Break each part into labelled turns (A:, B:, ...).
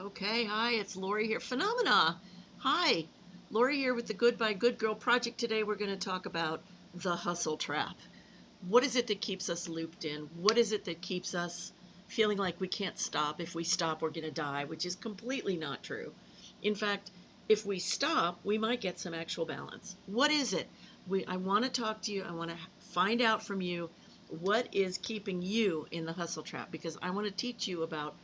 A: Okay, hi, it's Lori here. Phenomena. Hi, Lori here with the Good by Good Girl Project. Today we're going to talk about the hustle trap. What is it that keeps us looped in? What is it that keeps us feeling like we can't stop? If we stop, we're going to die, which is completely not true. In fact, if we stop, we might get some actual balance. What is it? I want to talk to you. I want to find out from you what is keeping you in the hustle trap, because I want to teach you about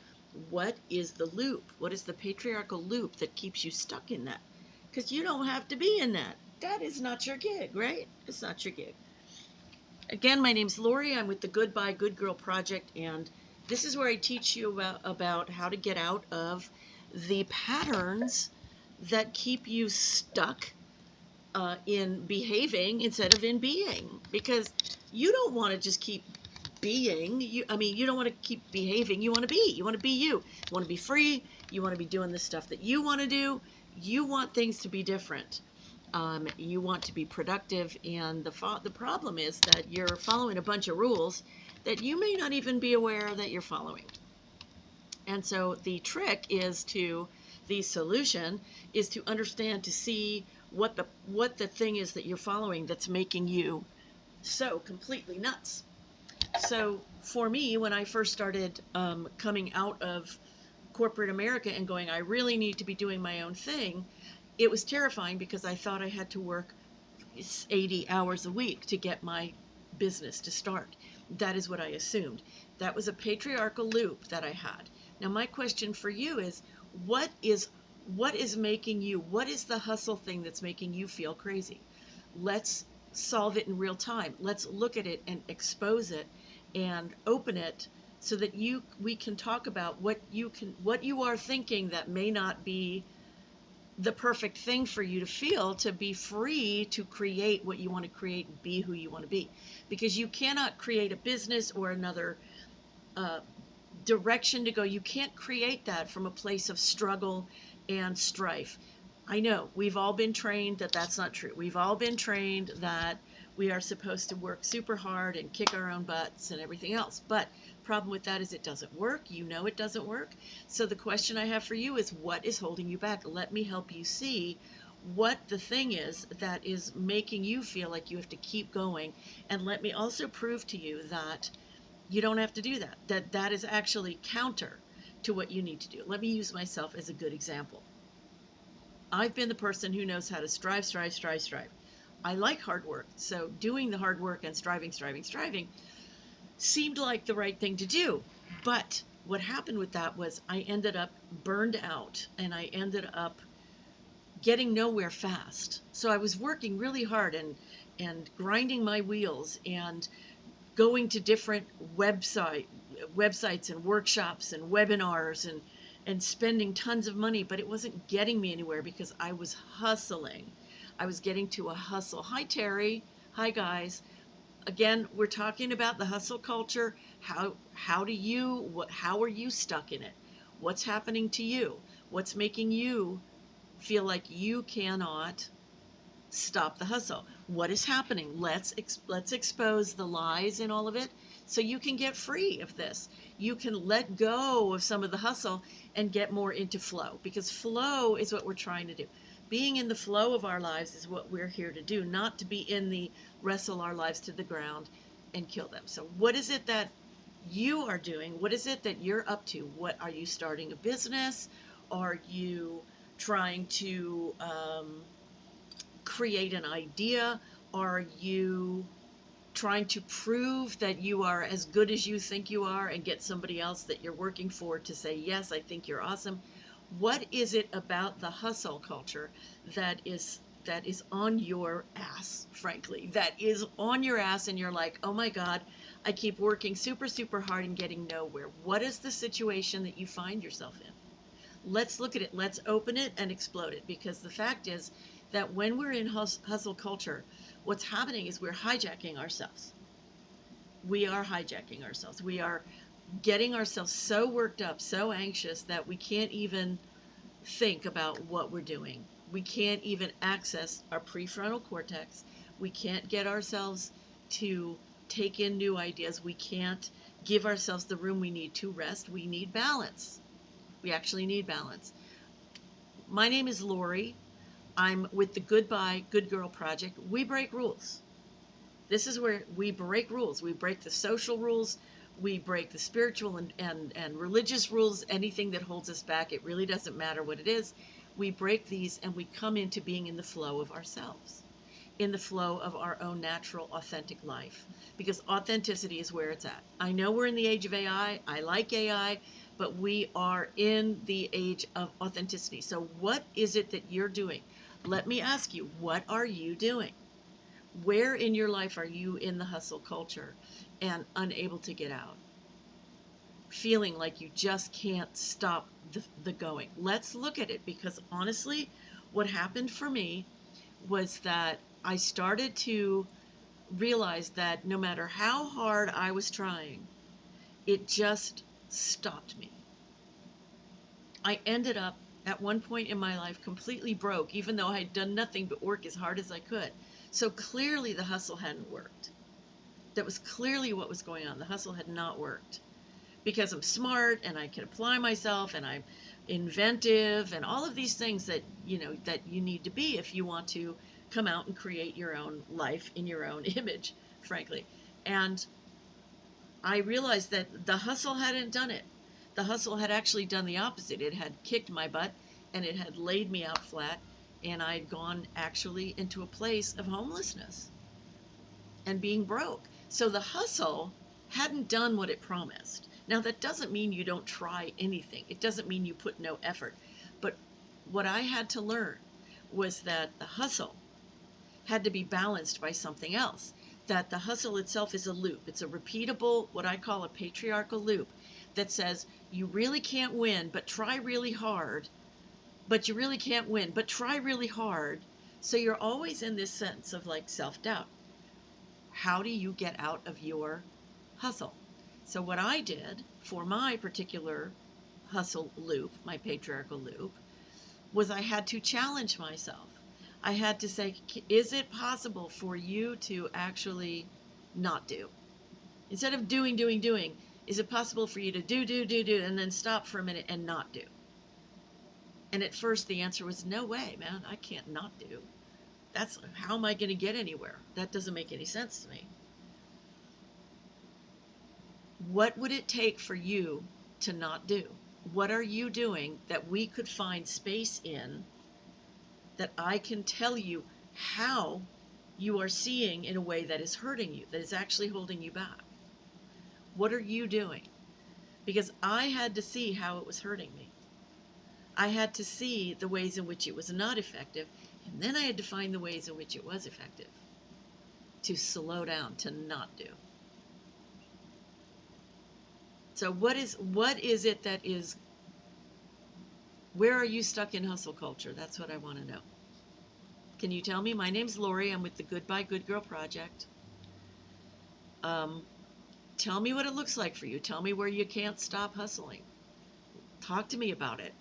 A: what is the loop, what is the patriarchal loop that keeps you stuck in that, because you don't have to be in that. That is not your gig, right? It's not your gig. Again, my name's Lori. I'm with the Good by Good Girl Project, and this is where I teach you about how to get out of the patterns that keep you stuck in behaving instead of in being, because you don't want to just keep being. You don't want to keep behaving. You want to be. You want to be you. You want to be free. You want to be doing the stuff that you want to do. You want things to be different. You want to be productive, and the problem is that you're following a bunch of rules that you may not even be aware that you're following. And so the solution is to understand, to see what the thing is that you're following that's making you so completely nuts. So for me, when I first started coming out of corporate America and going, I really need to be doing my own thing, it was terrifying because I thought I had to work 80 hours a week to get my business to start. That is what I assumed. That was a patriarchal loop that I had. Now my question for you is, what is making you, what is the hustle thing that's making you feel crazy? Let's solve it in real time. Let's look at it and expose it and open it so that we can talk about what you are thinking that may not be the perfect thing for you to feel, to be free to create what you want to create and be who you want to be. Because you cannot create a business or another direction to go. You can't create that from a place of struggle and strife. I know we've all been trained that that's not true. We've all been trained that we are supposed to work super hard and kick our own butts and everything else. But problem with that is it doesn't work. You know it doesn't work. So the question I have for you is, what is holding you back? Let me help you see what the thing is that is making you feel like you have to keep going. And let me also prove to you that you don't have to do that. That is actually counter to what you need to do. Let me use myself as a good example. I've been the person who knows how to strive. I like hard work, so doing the hard work and striving seemed like the right thing to do. But what happened with that was I ended up burned out, and I ended up getting nowhere fast. So I was working really hard and grinding my wheels and going to different websites and workshops and webinars and spending tons of money, but it wasn't getting me anywhere because I was hustling. I was getting to a hustle. Hi, Terry. Hi, guys. Again, we're talking about the hustle culture. How are you stuck in it? What's happening to you? What's making you feel like you cannot stop the hustle? What is happening? Let's expose the lies in all of it so you can get free of this. You can let go of some of the hustle and get more into flow, because flow is what we're trying to do. Being in the flow of our lives is what we're here to do, not to be in the wrestle our lives to the ground and kill them. So what is it that you are doing? What is it that you're up to? What are you starting a business? Are you trying to create an idea? Are you trying to prove that you are as good as you think you are and get somebody else that you're working for to say, yes, I think you're awesome? What is it about the hustle culture that is on your ass, frankly, that is on your ass, and you're like, oh my God, I keep working super hard and getting nowhere? What is the situation that you find yourself in? Let's look at it. Let's open it and explode it, because the fact is that when we're in hustle culture, what's happening is we're hijacking ourselves. We are hijacking ourselves. We are getting ourselves so worked up, so anxious, that we can't even think about what we're doing. We can't even access our prefrontal cortex. We can't get ourselves to take in new ideas. We can't give ourselves the room we need to rest. We need balance. We actually need balance. My name is Lori. I'm with the Goodbye Good Girl Project. We break rules. This is where we break rules. We break the social rules. We break the spiritual and religious rules, anything that holds us back. It really doesn't matter what it is. We break these and we come into being in the flow of ourselves, in the flow of our own natural, authentic life. Because authenticity is where it's at. I know we're in the age of AI. I like AI, but we are in the age of authenticity. So what is it that you're doing? Let me ask you, what are you doing? Where in your life are you in the hustle culture and unable to get out? Feeling like you just can't stop the going. Let's look at it, because honestly, what happened for me was that I started to realize that no matter how hard I was trying, it just stopped me. I ended up at one point in my life completely broke, even though I had done nothing but work as hard as I could. So clearly the hustle hadn't worked. That was clearly what was going on. The hustle had not worked, because I'm smart and I can apply myself and I'm inventive and all of these things that you need to be if you want to come out and create your own life in your own image, frankly. And I realized that the hustle hadn't done it. The hustle had actually done the opposite. It had kicked my butt and it had laid me out flat, and I'd gone actually into a place of homelessness and being broke. So the hustle hadn't done what it promised. Now, that doesn't mean you don't try anything. It doesn't mean you put no effort. But what I had to learn was that the hustle had to be balanced by something else. That the hustle itself is a loop. It's a repeatable, what I call a patriarchal loop, that says you really can't win, but try really hard. But you really can't win, but try really hard. So you're always in this sense of like self-doubt. How do you get out of your hustle? So what I did for my particular hustle loop, my patriarchal loop, was I had to challenge myself. I had to say, is it possible for you to actually not do? Instead of doing, is it possible for you to do, and then stop for a minute and not do? And at first the answer was, no way, man, I can't not do. How am I going to get anywhere? That doesn't make any sense to me. What would it take for you to not do? What are you doing that we could find space in, that I can tell you how you are seeing in a way that is hurting you, that is actually holding you back? What are you doing? Because I had to see how it was hurting me. I had to see the ways in which it was not effective, and then I had to find the ways in which it was effective. To slow down, to not do. So what is it that is, where are you stuck in hustle culture? That's what I want to know. Can you tell me? My name's Lori. I'm with the Goodbye Good Girl Project. Tell me what it looks like for you. Tell me where you can't stop hustling. Talk to me about it.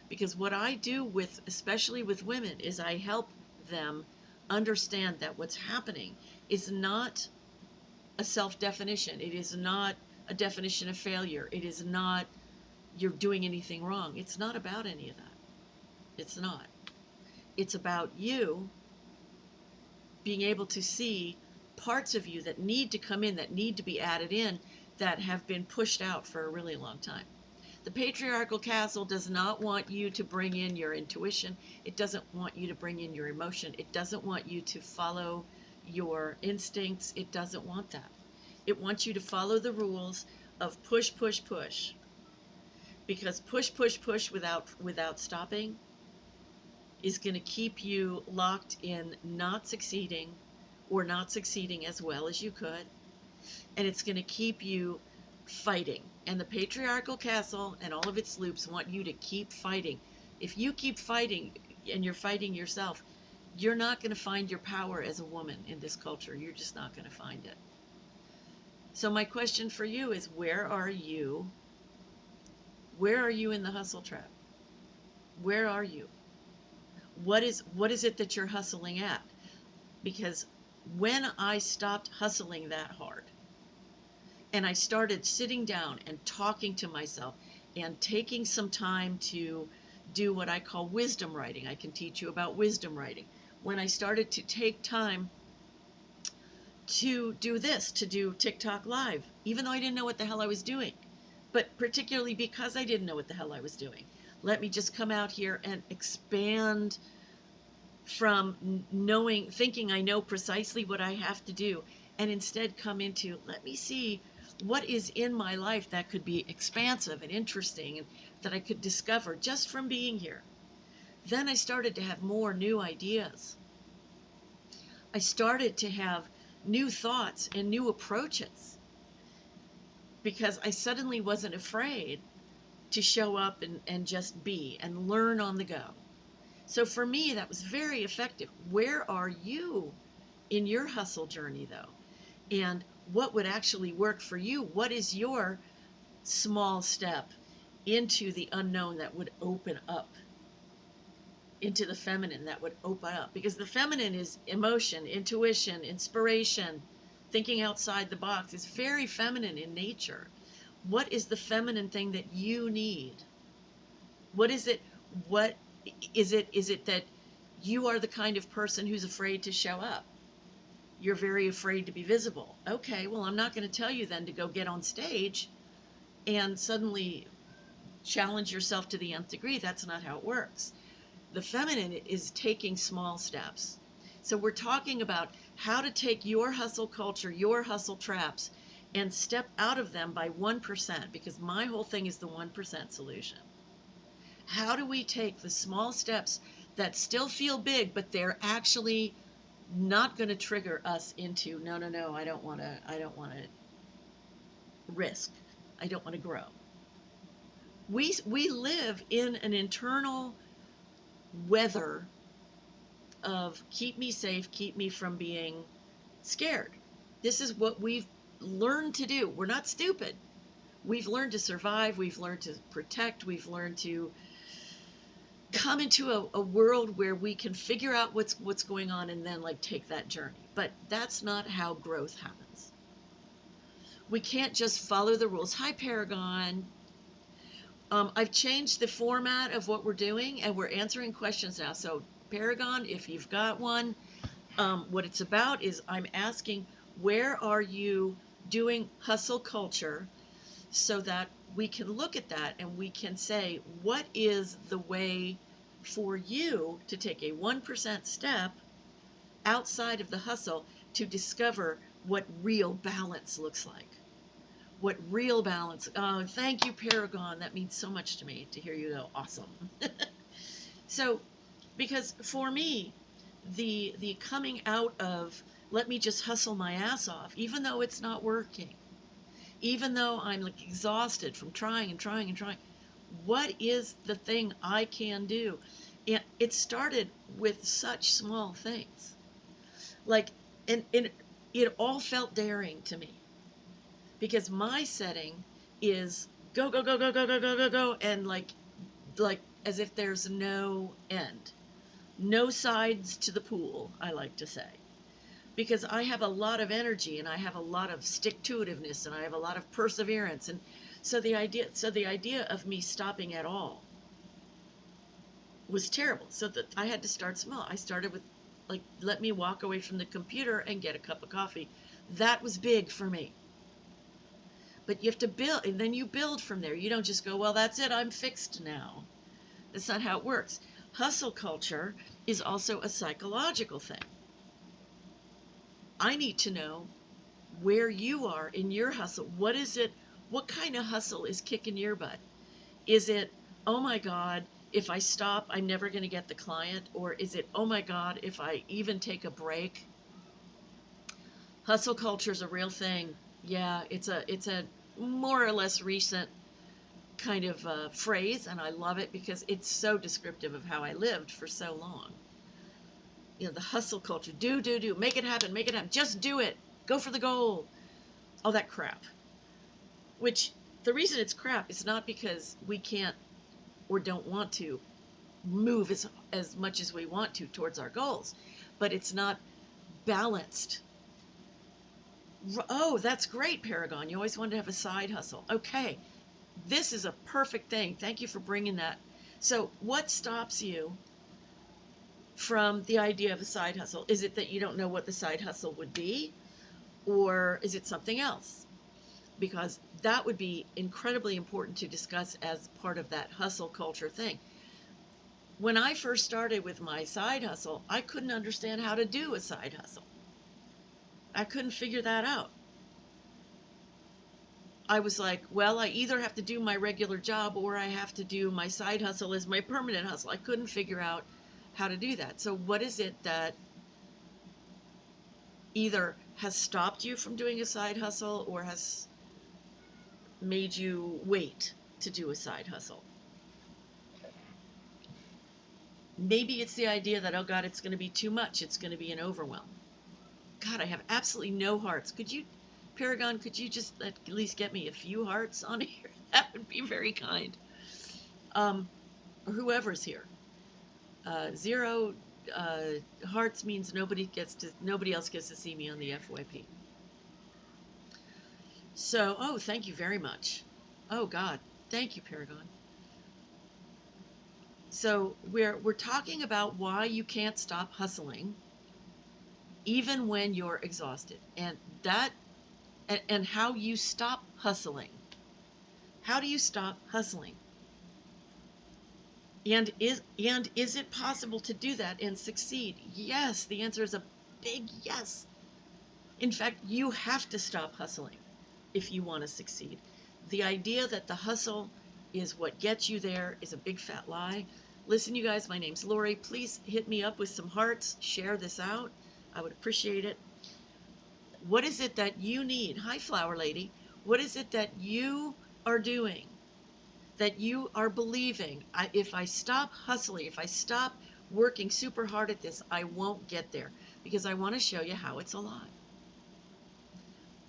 A: Because what I do especially with women, is I help them understand that what's happening is not a self-definition. It is not a definition of failure. It is not you're doing anything wrong. It's not about any of that. It's not. It's about you being able to see parts of you that need to come in, that need to be added in, that have been pushed out for a really long time. The patriarchal castle does not want you to bring in your intuition. It doesn't want you to bring in your emotion. It doesn't want you to follow your instincts. It doesn't want that. It wants you to follow the rules of push, push, push. Because push, push, push without stopping is going to keep you locked in not succeeding, or not succeeding as well as you could. And it's going to keep you fighting. And the patriarchal castle and all of its loops want you to keep fighting. If you keep fighting and you're fighting yourself, you're not going to find your power as a woman in this culture. You're just not going to find it. So my question for you is, where are you? Where are you in the hustle trap? Where are you? What is it that you're hustling at? Because when I stopped hustling that hard, and I started sitting down and talking to myself and taking some time to do what I call wisdom writing. I can teach you about wisdom writing. When I started to take time to do this, to do TikTok Live, even though I didn't know what the hell I was doing, but particularly because I didn't know what the hell I was doing. Let me just come out here and expand from knowing, thinking I know precisely what I have to do, and instead come into, let me see what is in my life that could be expansive and interesting and that I could discover just from being here. Then I started to have more new ideas. I started to have new thoughts and new approaches because I suddenly wasn't afraid to show up and just be and learn on the go. So for me, that was very effective. Where are you in your hustle journey, though? And what would actually work for you? What is your small step into the unknown that would open up, into the feminine that would open up? Because the feminine is emotion, intuition, inspiration, thinking outside the box. It's very feminine in nature. What is the feminine thing that you need? What is it? What is it? Is it that you are the kind of person who's afraid to show up? You're very afraid to be visible. Okay, well, I'm not going to tell you then to go get on stage and suddenly challenge yourself to the nth degree. That's not how it works. The feminine is taking small steps. So we're talking about how to take your hustle culture, your hustle traps, and step out of them by 1%, because my whole thing is the 1% solution. How do we take the small steps that still feel big, but they're actually not going to trigger us into, no, I don't want to risk. I don't want to grow. We live in an internal weather of keep me safe, keep me from being scared. This is what we've learned to do. We're not stupid. We've learned to survive. We've learned to protect. We've learned to come into a world where we can figure out what's going on and then like take that journey. But that's not how growth happens. We can't just follow the rules. Hi, Paragon. I've changed the format of what we're doing, and we're answering questions now. So Paragon, if you've got one, what it's about is I'm asking, where are you doing hustle culture, so that we can look at that and we can say, what is the way for you to take a 1% step outside of the hustle to discover what real balance looks like? What real balance. Oh, thank you, Paragon. That means so much to me to hear you go, awesome. So, because for me, the coming out of, let me just hustle my ass off, even though it's not working, even though I'm like exhausted from trying and trying and trying, what is the thing I can do? And it started with such small things. Like, and it all felt daring to me, because my setting is go, go, go, go, go, go, go, go, go, and like as if there's no end, no sides to the pool, I like to say, because I have a lot of energy and I have a lot of stick-to-itiveness and I have a lot of perseverance, and so the idea of me stopping at all was terrible. So that I had to start small. I started with, like, let me walk away from the computer and get a cup of coffee. That was big for me. But you have to build, and then you build from there. You don't just go, well, that's it, I'm fixed now. That's not how it works. Hustle culture is also a psychological thing. I need to know where you are in your hustle. What is it? What kind of hustle is kicking your butt? Is it, oh my God, if I stop, I'm never going to get the client? Or is it, oh my God, if I even take a break? Hustle culture is a real thing. Yeah, it's a more or less recent kind of phrase, and I love it because it's so descriptive of how I lived for so long. You know, the hustle culture, do, make it happen, just do it, go for the goal, all that crap. Which, the reason it's crap is not because we can't or don't want to move as much as we want to towards our goals, but it's not balanced. Oh, that's great, Paragon. You always wanted to have a side hustle. Okay, This is a perfect thing. Thank you for bringing that. So what stops you from the idea of a side hustle? Is it that you don't know what the side hustle would be, or is it something else? Because that would be incredibly important to discuss as part of that hustle culture thing. When I first started with my side hustle, I couldn't understand how to do a side hustle. I couldn't figure that out. I was like, well, I either have to do my regular job or I have to do my side hustle as my permanent hustle. I couldn't figure out how to do that. So what is it that either has stopped you from doing a side hustle or has made you wait to do a side hustle? Maybe it's the idea that, oh God, it's going to be too much. It's going to be an overwhelm. God, I have absolutely no hearts. Could you, Paragon, could you just at least get me a few hearts on here? That would be very kind. Or whoever's here. 0 hearts means nobody else gets to see me on the FYP. So, oh, thank you very much. Oh God, thank you, Paragon. So we're talking about why you can't stop hustling even when you're exhausted, and how you stop hustling. How do you stop hustling? And is it possible to do that and succeed? Yes, the answer is a big yes. In fact, you have to stop hustling if you want to succeed. The idea that the hustle is what gets you there is a big fat lie. Listen, you guys, my name's Lori. Please hit me up with some hearts. Share this out. I would appreciate it. What is it that you need? Hi, Flower Lady. What is it that you are doing, that you are believing? If I stop hustling, if I stop working super hard at this, I won't get there, because I want to show you how it's a lie.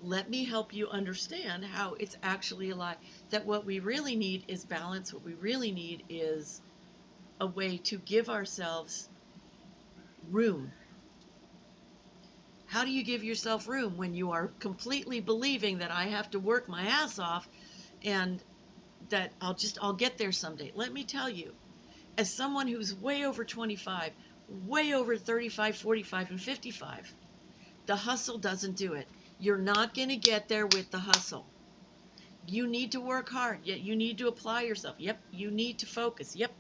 A: Let me help you understand how it's actually a lie. That what we really need is balance. What we really need is a way to give ourselves room. How do you give yourself room when you are completely believing that I have to work my ass off and that I'll get there someday? Let me tell you, as someone who's way over 25, way over 35, 45, and 55, the hustle doesn't do it. You're not going to get there with the hustle. You need to work hard. Yet you need to apply yourself. Yep. You need to focus. Yep.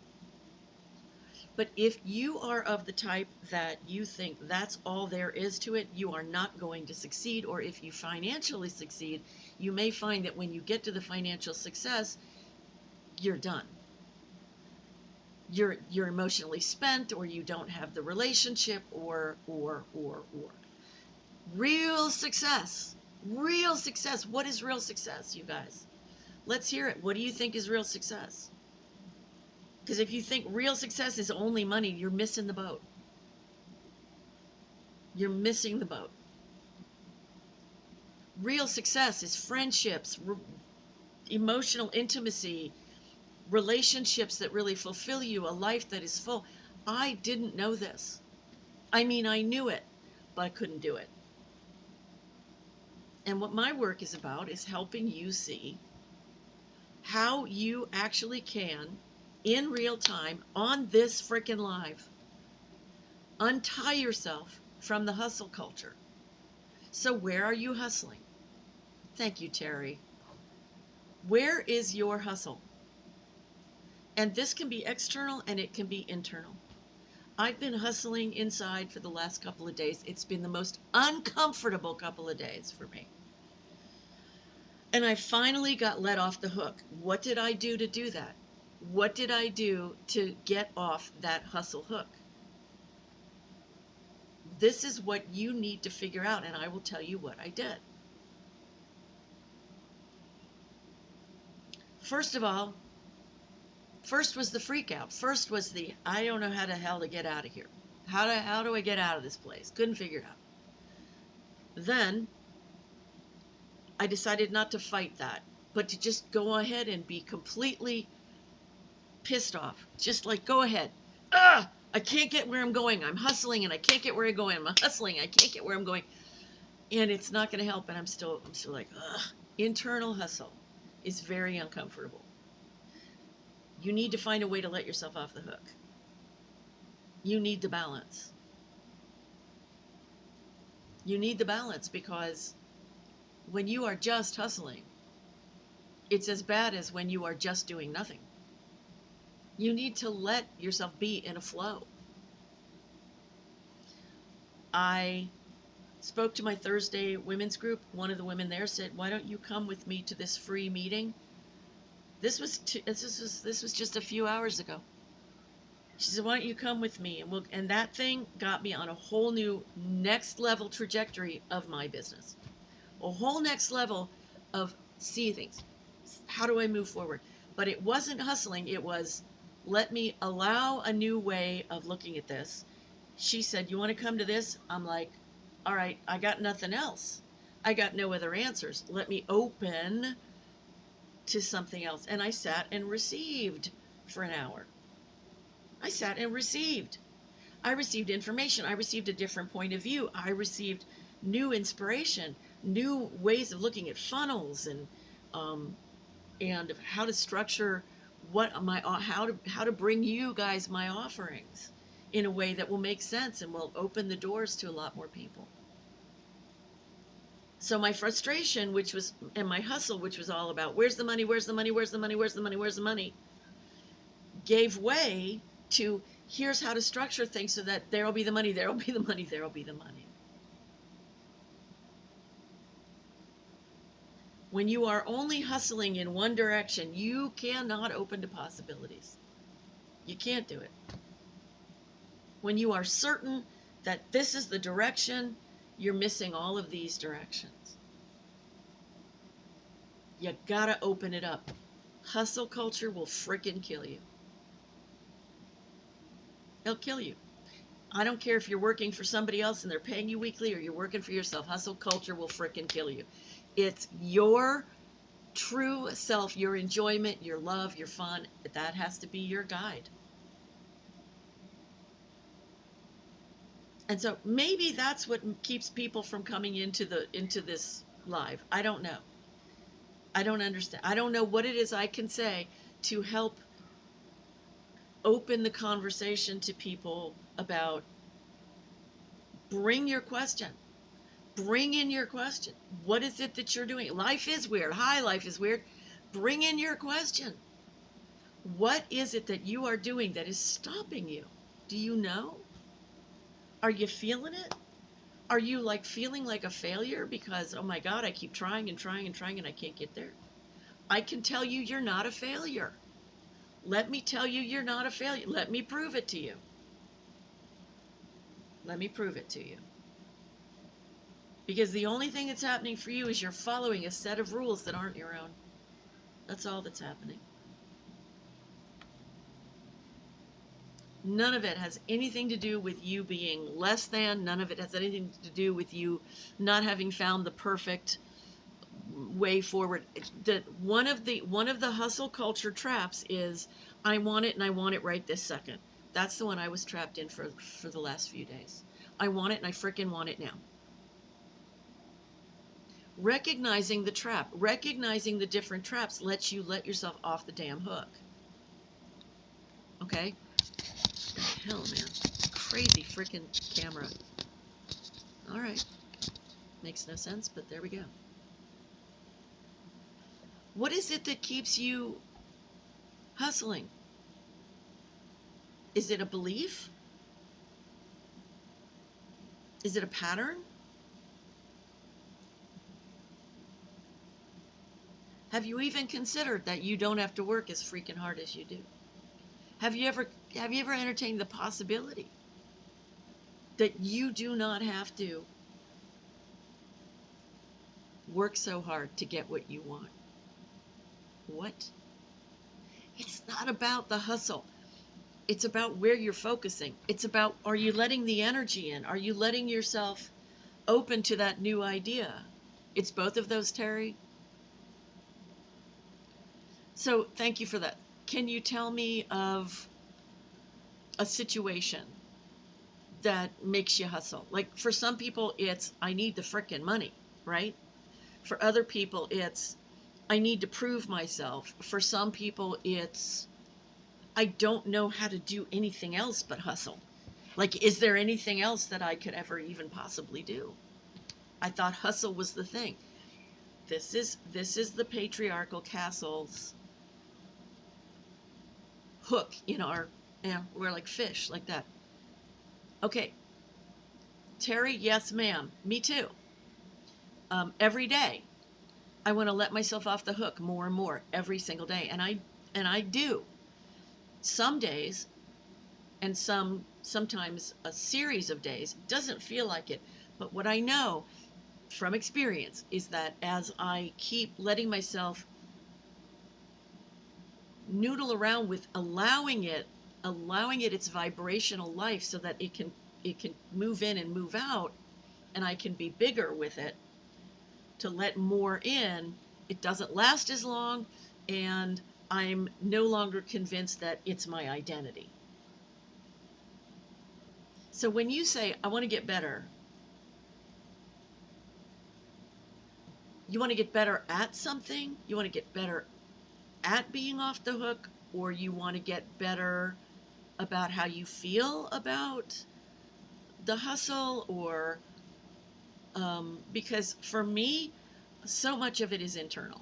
A: But if you are of the type that you think that's all there is to it, you are not going to succeed. Or if you financially succeed, you may find that when you get to the financial success, you're done. You're emotionally spent, or you don't have the relationship, or. Real success. Real success. What is real success, you guys? Let's hear it. What do you think is real success? Because if you think real success is only money, you're missing the boat. You're missing the boat. Real success is friendships, emotional intimacy, relationships that really fulfill you, a life that is full. I didn't know this. I mean, I knew it, but I couldn't do it. And what my work is about is helping you see how you actually can, in real time, on this freaking live, untie yourself from the hustle culture. So where are you hustling? Thank you, Terry. Where is your hustle? And this can be external and it can be internal. I've been hustling inside for the last couple of days. It's been the most uncomfortable couple of days for me. And I finally got let off the hook. What did I do to do that? What did I do to get off that hustle hook? This is what you need to figure out, and I will tell you what I did. First of all, first was the freak out. First was the, I don't know how the hell to get out of here. How do I get out of this place? Couldn't figure it out. Then I decided not to fight that, but to just go ahead and be completely pissed off. Just like, go ahead. I can't get where I'm going. I'm hustling and I can't get where I'm going. I'm hustling. I can't get where I'm going. And it's not going to help. And I'm still like, internal hustle. is very uncomfortable. You need to find a way to let yourself off the hook. You need the balance. You need the balance because when you are just hustling, it's as bad as when you are just doing nothing. You need to let yourself be in a flow. I spoke to my Thursday women's group. One of the women there said, "Why don't you come with me to this free meeting?" This was just a few hours ago. She said, "Why don't you come with me?" And that thing got me on a whole new next level trajectory of my business. A whole next level of seeing things. How do I move forward? But it wasn't hustling. It was, let me allow a new way of looking at this. She said, "You want to come to this?" I'm like, all right, I got nothing else. I got no other answers. Let me open to something else. And I sat and received for an hour. I sat and received. I received information. I received a different point of view. I received new inspiration, new ways of looking at funnels and how to structure how to bring you guys my offerings in a way that will make sense and will open the doors to a lot more people. So my frustration, and my hustle, which was all about where's the money, where's the money, where's the money, where's the money, where's the money, gave way to here's how to structure things so that there'll be the money, there'll be the money, there'll be the money. When you are only hustling in one direction, you cannot open to possibilities. You can't do it. When you are certain that this is the direction, you're missing all of these directions. You gotta open it up. Hustle culture will frickin' kill you. It'll kill you. I don't care if you're working for somebody else and they're paying you weekly or you're working for yourself. Hustle culture will frickin' kill you. It's your true self, your enjoyment, your love, your fun. That has to be your guide. And so maybe that's what keeps people from coming into this live. I don't know. I don't understand. I don't know what it is I can say to help open the conversation to people about bring your question. Bring in your question. What is it that you're doing? Life is weird. Hi, life is weird. Bring in your question. What is it that you are doing that is stopping you? Do you know? Are you feeling it? Are you like feeling like a failure because, oh my God, I keep trying and trying and trying and I can't get there? I can tell you you're not a failure. Let me tell you you're not a failure. Let me prove it to you. Let me prove it to you. Because the only thing that's happening for you is you're following a set of rules that aren't your own. That's all that's happening. None of it has anything to do with you being less than. None of it has anything to do with you not having found the perfect way forward. One of the hustle culture traps is I want it and I want it right this second. That's the one I was trapped in for the last few days. I want it and I frickin' want it now. Recognizing the trap, recognizing the different traps lets you let yourself off the damn hook. Okay? Hell, man. Crazy freaking camera. All right. Makes no sense, but there we go. What is it that keeps you hustling? Is it a belief? Is it a pattern? Have you even considered that you don't have to work as freaking hard as you do? Have you ever entertained the possibility that you do not have to work so hard to get what you want? What? It's not about the hustle. It's about where you're focusing. It's about, are you letting the energy in? Are you letting yourself open to that new idea? It's both of those, Terry. So thank you for that. Can you tell me of a situation that makes you hustle? Like for some people, it's I need the frickin' money, right? For other people, it's I need to prove myself. For some people, it's, I don't know how to do anything else but hustle. Like, is there anything else that I could ever even possibly do? I thought hustle was the thing. This is the patriarchal castle's hook in our, we're like fish, like that. Okay, Terry, yes, ma'am. Me too. Every day, I want to let myself off the hook more and more every single day, and I do. Some days, and sometimes a series of days, doesn't feel like it. But what I know from experience is that as I keep letting myself noodle around with allowing it its vibrational life so that it can move in and move out, and I can be bigger with it to let more in, it doesn't last as long, and I'm no longer convinced that it's my identity. So when you say, I want to get better, you want to get better at something, you want to get better at being off the hook, or you want to get better about how you feel about the hustle, or because for me, so much of it is internal.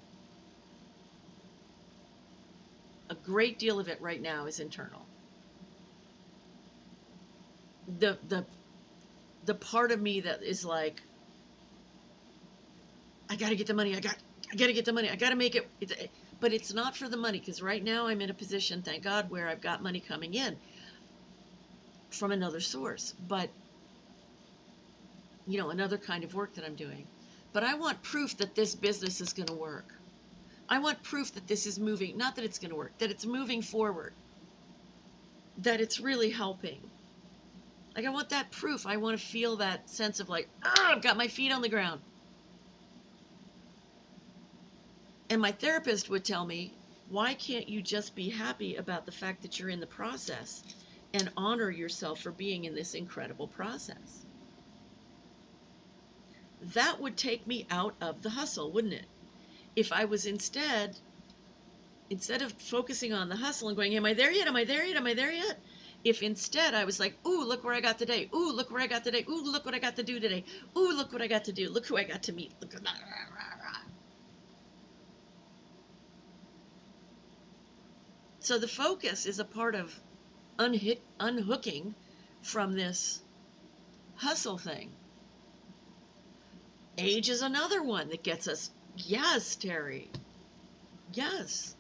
A: A great deal of it right now is internal. The part of me that is like, I got to get the money. I got to get the money. I got to make it. But it's not for the money, because right now I'm in a position, thank God, where I've got money coming in from another source. But, another kind of work that I'm doing. But I want proof that this business is going to work. I want proof that this is moving, not that it's going to work, that it's moving forward, that it's really helping. Like, I want that proof. I want to feel that sense of like, I've got my feet on the ground. And my therapist would tell me, why can't you just be happy about the fact that you're in the process and honor yourself for being in this incredible process? That would take me out of the hustle, wouldn't it? If I was instead of focusing on the hustle and going, am I there yet? Am I there yet? Am I there yet? If instead I was like, ooh, look where I got today. Ooh, look where I got today. Ooh, look what I got to do today. Ooh, look what I got to do. Look who I got to meet. Look at that. So the focus is a part of unhooking from this hustle thing. Age is another one that gets us. Yes, Terry. Yes.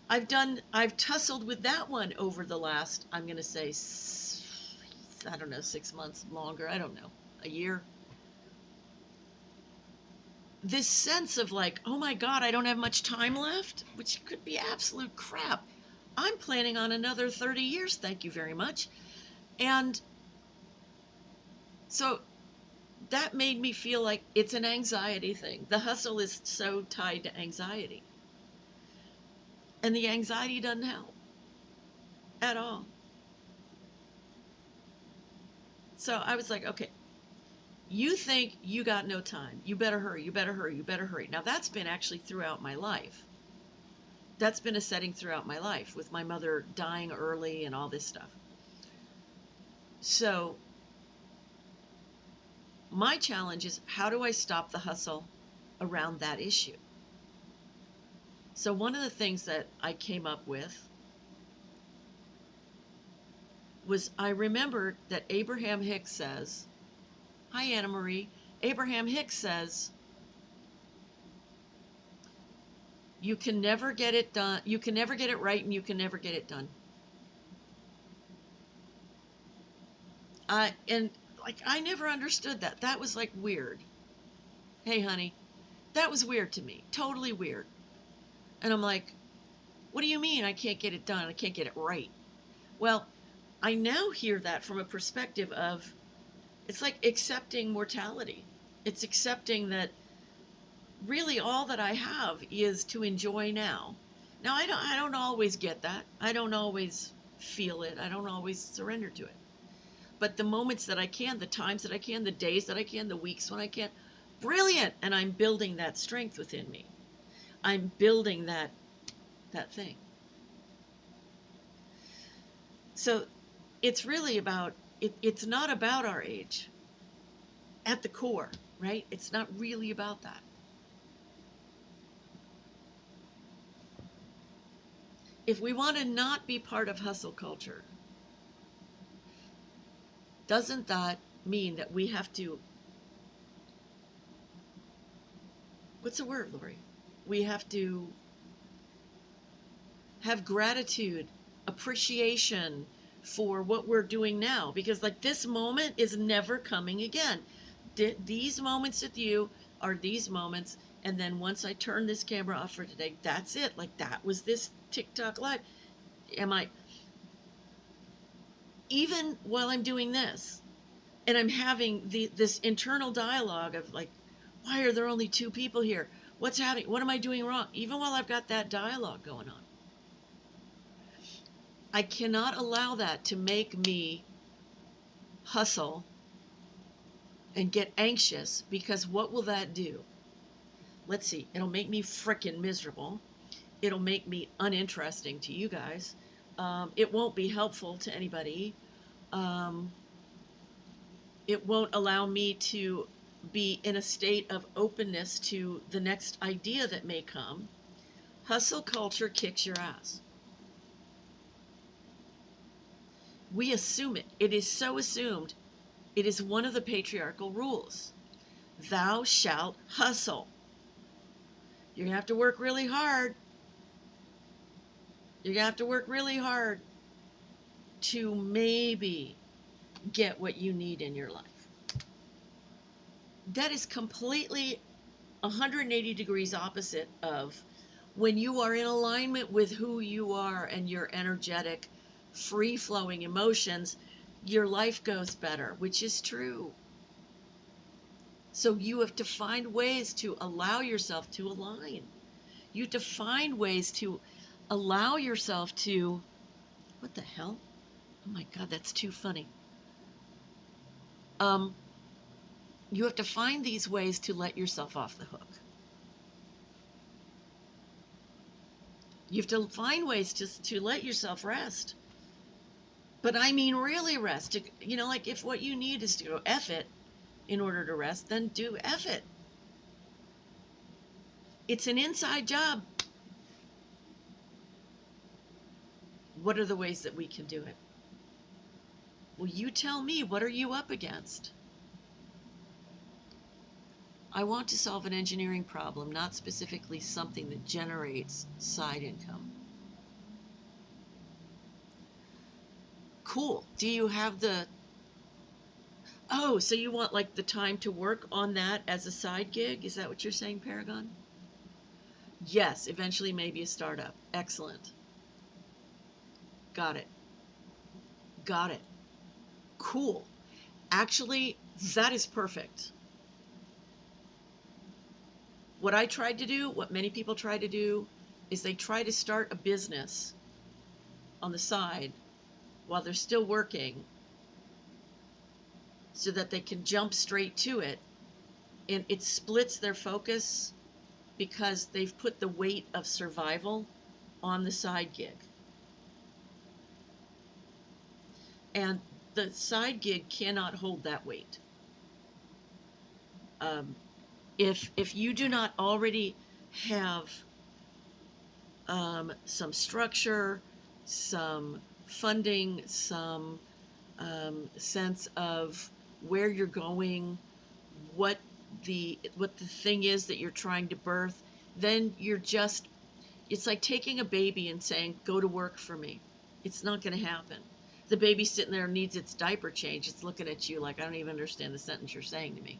A: I've tussled with that one over the last, I'm going to say, I don't know, 6 months, longer, I don't know, a year. This sense of like, oh my God, I don't have much time left, which could be absolute crap. I'm planning on another 30 years, thank you very much. And so that made me feel like it's an anxiety thing. The hustle is so tied to anxiety. And the anxiety doesn't help at all. So I was like, okay, you think you got no time. You better hurry, you better hurry, you better hurry. Now that's been actually throughout my life. That's been a setting throughout my life, with my mother dying early and all this stuff. So my challenge is, how do I stop the hustle around that issue? So one of the things that I came up with was, I remembered that Abraham Hicks says, hi Anna Marie, Abraham Hicks says, you can never get it done, you can never get it right, and you can never get it done. And like, I never understood that. That was like weird. Hey honey, that was weird to me, totally weird. And I'm like, what do you mean I can't get it done? I can't get it right. Well, I now hear that from a perspective of, it's like accepting mortality. It's accepting that really all that I have is to enjoy now. Now, I don't always get that. I don't always feel it. I don't always surrender to it. But the moments that I can, the times that I can, the days that I can, the weeks when I can, brilliant. And I'm building that strength within me. I'm building that thing. So it's really about it's not about our age at the core, right? It's not really about that. If we want to not be part of hustle culture, doesn't that mean that we have to, what's the word, Lori? We have to have gratitude, appreciation for what we're doing now, because like this moment is never coming again. These moments with you are these moments, and then once I turn this camera off for today, that's it. Like that was this TikTok live. Even while I'm doing this and I'm having this internal dialogue of like, why are there only 2 people here? What's happening? What am I doing wrong? Even while I've got that dialogue going on, I cannot allow that to make me hustle and get anxious, because what will that do? Let's see. It'll make me frickin' miserable. It'll make me uninteresting to you guys. It won't be helpful to anybody. It won't allow me to be in a state of openness to the next idea that may come. Hustle culture kicks your ass. We assume it. It is so assumed. It is one of the patriarchal rules. Thou shalt hustle. You're going to have to work really hard. You're going to have to work really hard to maybe get what you need in your life. That is completely 180 degrees opposite of when you are in alignment with who you are and your energetic, free-flowing emotions, your life goes better, which is true. So you have to find ways to allow yourself to align. You have to find ways to allow yourself to, what the hell? Oh my God, that's too funny. You have to find these ways to let yourself off the hook. You have to find ways to let yourself rest. But I mean really rest. Like if what you need is to go F it in order to rest, then do F it. It's an inside job. What are the ways that we can do it? Well, you tell me, what are you up against? I want to solve an engineering problem, not specifically something that generates side income. Cool. Do you have so you want like the time to work on that as a side gig? Is that what you're saying, Paragon? Yes, eventually maybe a startup. Excellent. Got it. Got it. Cool. Actually, that is perfect. What I tried to do, what many people try to do, is they try to start a business on the side while they're still working so that they can jump straight to it. And it splits their focus because they've put the weight of survival on the side gig. And the side gig cannot hold that weight. If you do not already have some structure, some funding, some sense of where you're going, what the thing is that you're trying to birth, then it's like taking a baby and saying, go to work for me. It's not going to happen. The baby sitting there needs its diaper change. It's looking at you like, I don't even understand the sentence you're saying to me.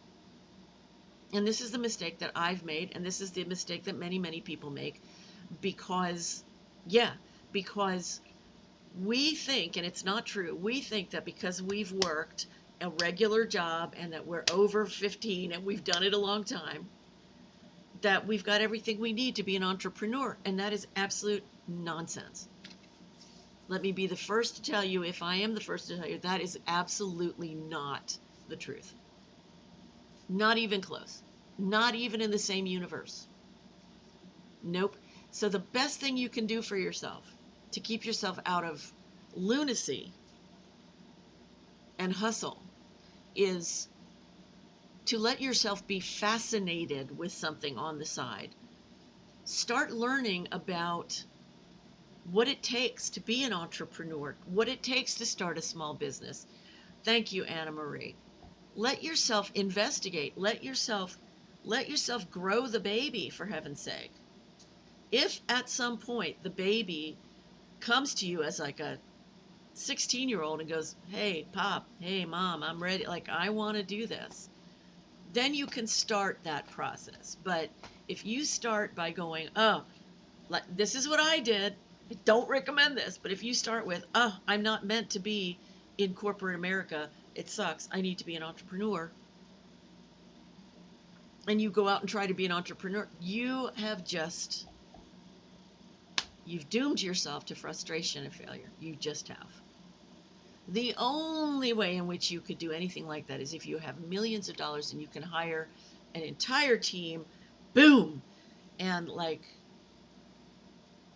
A: And this is the mistake that I've made, and this is the mistake that many, many people make, because we think, and it's not true, we think that because we've worked a regular job and that we're over 15 and we've done it a long time, that we've got everything we need to be an entrepreneur, and that is absolute nonsense. Let me be the first to tell you, if I am the first to tell you, that is absolutely not the truth. Not even close. Not even in the same universe. Nope. So the best thing you can do for yourself to keep yourself out of lunacy and hustle is to let yourself be fascinated with something on the side. Start learning about what it takes to be an entrepreneur, what it takes to start a small business. Thank you, Anna Marie. Let yourself investigate. Let yourself grow the baby, for heaven's sake. If at some point the baby comes to you as like a 16-year-old and goes, "Hey, Pop, hey, Mom, I'm ready. Like, I want to do this," then you can start that process. But if you start by going, "Oh, like, this is what I did. I don't recommend this," but if you start with, "Oh, I'm not meant to be in corporate America. It sucks. I need to be an entrepreneur," and you go out and try to be an entrepreneur, you've doomed yourself to frustration and failure. You just have. The only way in which you could do anything like that is if you have millions of dollars and you can hire an entire team, boom, and like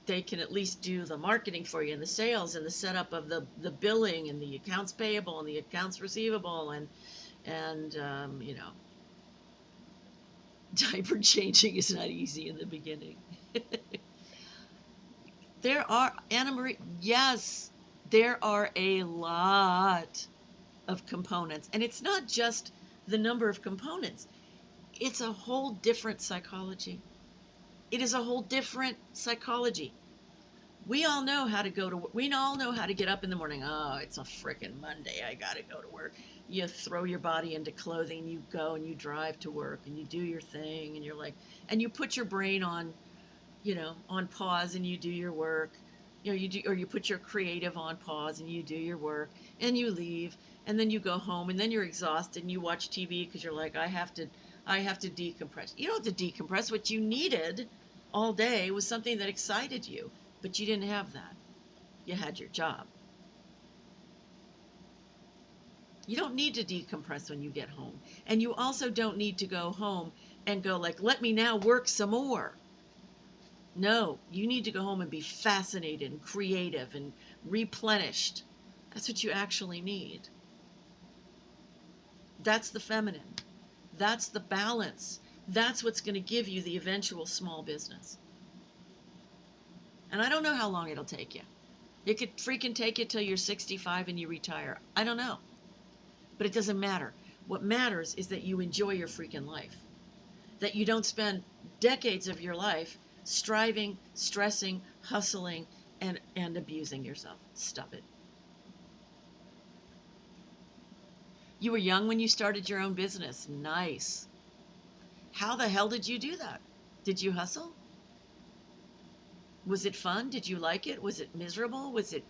A: they can at least do the marketing for you and the sales and the setup of the billing and the accounts payable and the accounts receivable and diaper changing is not easy in the beginning. There are, Anna Marie, yes, there are a lot of components. And it's not just the number of components, it's a whole different psychology. It is a whole different psychology. We all know how to we all know how to get up in the morning. Oh, it's a frickin' Monday. I got to go to work. You throw your body into clothing, you go and you drive to work and you do your thing and you're like, and you put your brain on, on pause and you do your work. You do, or you put your creative on pause and you do your work and you leave and then you go home and then you're exhausted and you watch TV because you're like, I have to decompress. You don't have to decompress. What you needed all day was something that excited you, but you didn't have that. You had your job. You don't need to decompress when you get home. And you also don't need to go home and go like, let me now work some more. No, you need to go home and be fascinated and creative and replenished. That's what you actually need. That's the feminine. That's the balance. That's what's going to give you the eventual small business. And I don't know how long it'll take you. It could freaking take you till you're 65 and you retire. I don't know. But it doesn't matter. What matters is that you enjoy your freaking life. That you don't spend decades of your life striving, stressing, hustling, and abusing yourself. Stop it. You were young when you started your own business. Nice. How the hell did you do that? Did you hustle? Was it fun? Did you like it? Was it miserable? Was it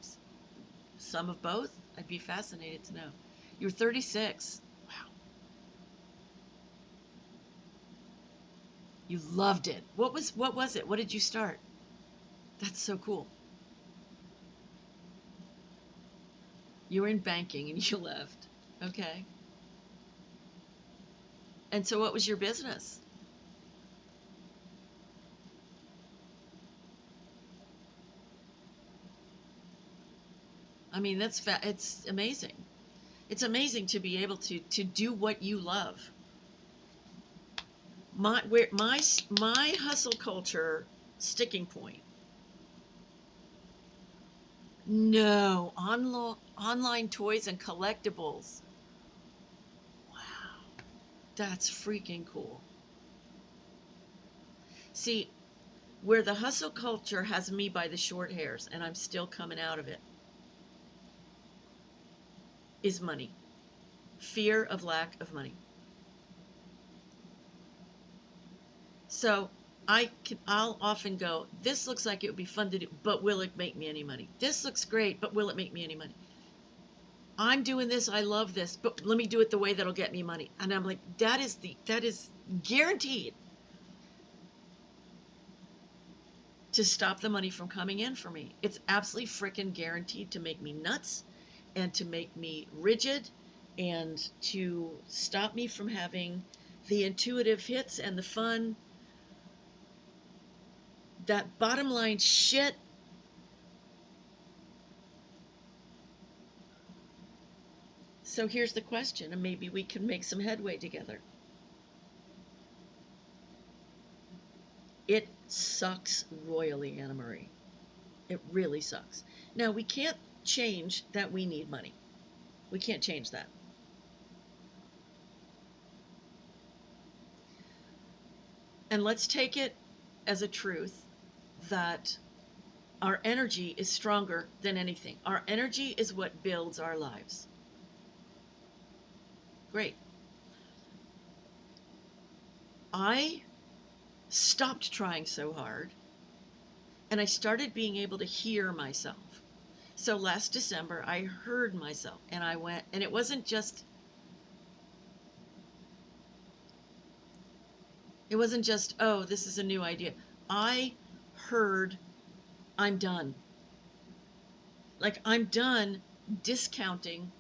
A: some of both? I'd be fascinated to know. You're 36. Wow. You loved it. What was it? What did you start? That's so cool. You were in banking and you left. Okay. And so what was your business? I mean, it's amazing. It's amazing to be able to do what you love. My hustle culture sticking point. No, online toys and collectibles. Wow, that's freaking cool. See, where the hustle culture has me by the short hairs, and I'm still coming out of it, is money. Fear of lack of money. So I'll often go, this looks like it would be fun to do, but will it make me any money? This looks great, but will it make me any money? I'm doing this, I love this, but let me do it the way that'll get me money. And I'm like, that is guaranteed to stop the money from coming in for me. It's absolutely freaking guaranteed to make me nuts and to make me rigid and to stop me from having the intuitive hits and the fun that bottom line shit. So here's the question, and maybe we can make some headway together. It sucks royally, Anna Marie. It really sucks. Now, we can't change that we need money. We can't change that. And let's take it as a truth that our energy is stronger than anything. Our energy is what builds our lives. Great. I stopped trying so hard, and I started being able to hear myself. So last December, I heard myself, and I went, and it wasn't just, oh, this is a new idea. I heard, I'm done. Like, I'm done discounting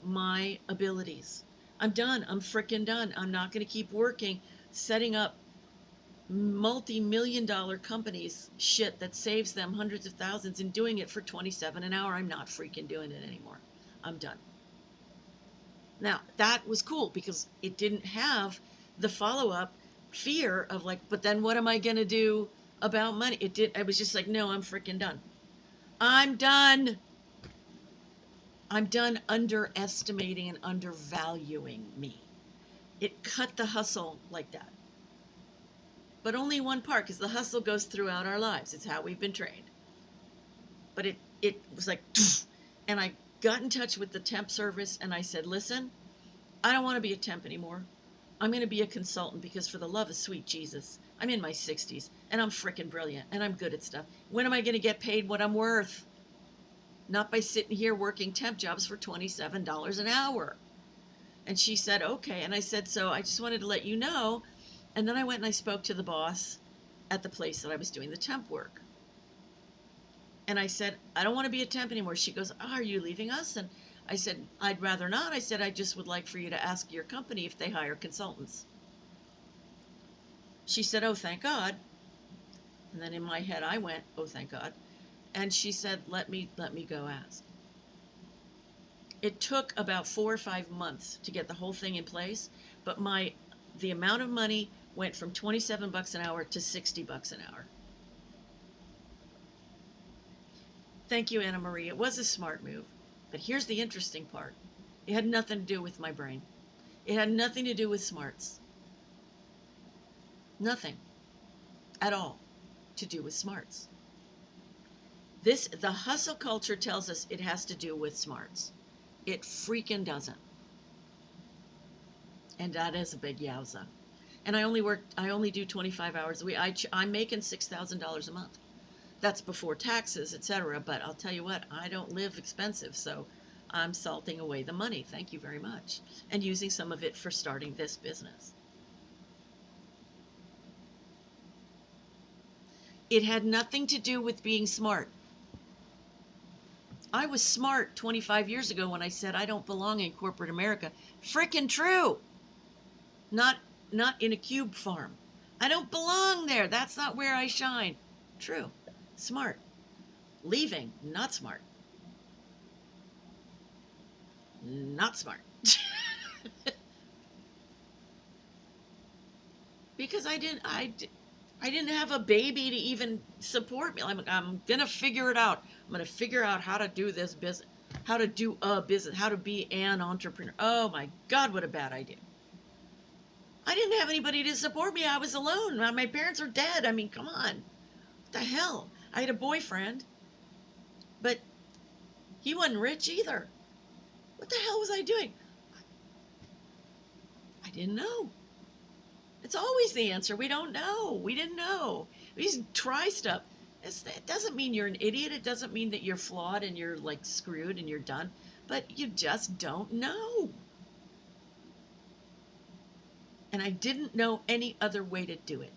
A: my abilities. I'm done. I'm freaking done. I'm not going to keep working, setting up multi-million-dollar companies shit that saves them hundreds of thousands and doing it for $27 an hour. I'm not freaking doing it anymore. I'm done. Now, that was cool because it didn't have the follow-up fear of like, but then what am I going to do about money? I was just like, no, I'm freaking done. I'm done. I'm done underestimating and undervaluing me. It cut the hustle like that. But only one part, because the hustle goes throughout our lives. It's how we've been trained. But it was like, and I got in touch with the temp service and I said, listen, I don't want to be a temp anymore. I'm going to be a consultant because for the love of sweet Jesus, I'm in my 60s and I'm freaking brilliant and I'm good at stuff. When am I going to get paid what I'm worth? Not by sitting here working temp jobs for $27 an hour. And she said, okay. And I said, so I just wanted to let you know. And then I went and I spoke to the boss at the place that I was doing the temp work. And I said, I don't want to be a temp anymore. She goes, oh, are you leaving us? And I said, I'd rather not. I said, I just would like for you to ask your company if they hire consultants. She said, oh, thank God. And then in my head, I went, oh, thank God. And she said, let me go ask. It took about 4 or 5 months to get the whole thing in place, but the amount of money went from $27 an hour to $60 an hour. Thank you, Anna Marie. It was a smart move. But here's the interesting part. It had nothing to do with my brain. It had nothing to do with smarts. Nothing at all to do with smarts. The hustle culture tells us it has to do with smarts. It freaking doesn't. And that is a big yowza. And I only do 25 hours a week. I'm making $6,000 a month. That's before taxes, etc. But I'll tell you what, I don't live expensive, so I'm salting away the money. Thank you very much. And using some of it for starting this business. It had nothing to do with being smart. I was smart 25 years ago when I said I don't belong in corporate America. Frickin' true. Not in a cube farm. I don't belong there. That's not where I shine. True. Smart. Leaving. Not smart. Not smart. Because I didn't have a baby to even support me. I'm going to figure it out. I'm going to figure out how to do this business, how to do a business, how to be an entrepreneur. Oh my God, what a bad idea. I didn't have anybody to support me. I was alone. My parents are dead. I mean, come on. What the hell? I had a boyfriend, but he wasn't rich either. What the hell was I doing? I didn't know. It's always the answer. We don't know. We didn't know. We just try stuff. It doesn't mean you're an idiot. It doesn't mean that you're flawed and you're like screwed and you're done. But you just don't know. And I didn't know any other way to do it.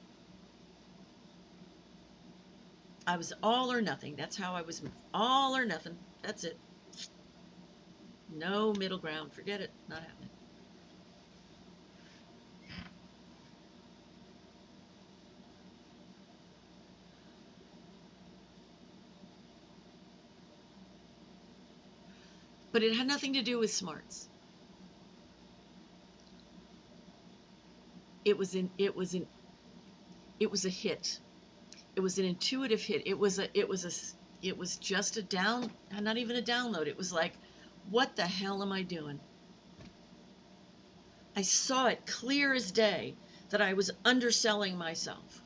A: I was all or nothing. That's how I was. All or nothing. That's it. No middle ground. Forget it. Not happening. But it had nothing to do with smarts. It was a hit. It was an intuitive hit. It was just a not even a download. It was like, what the hell am I doing? I saw it clear as day that I was underselling myself.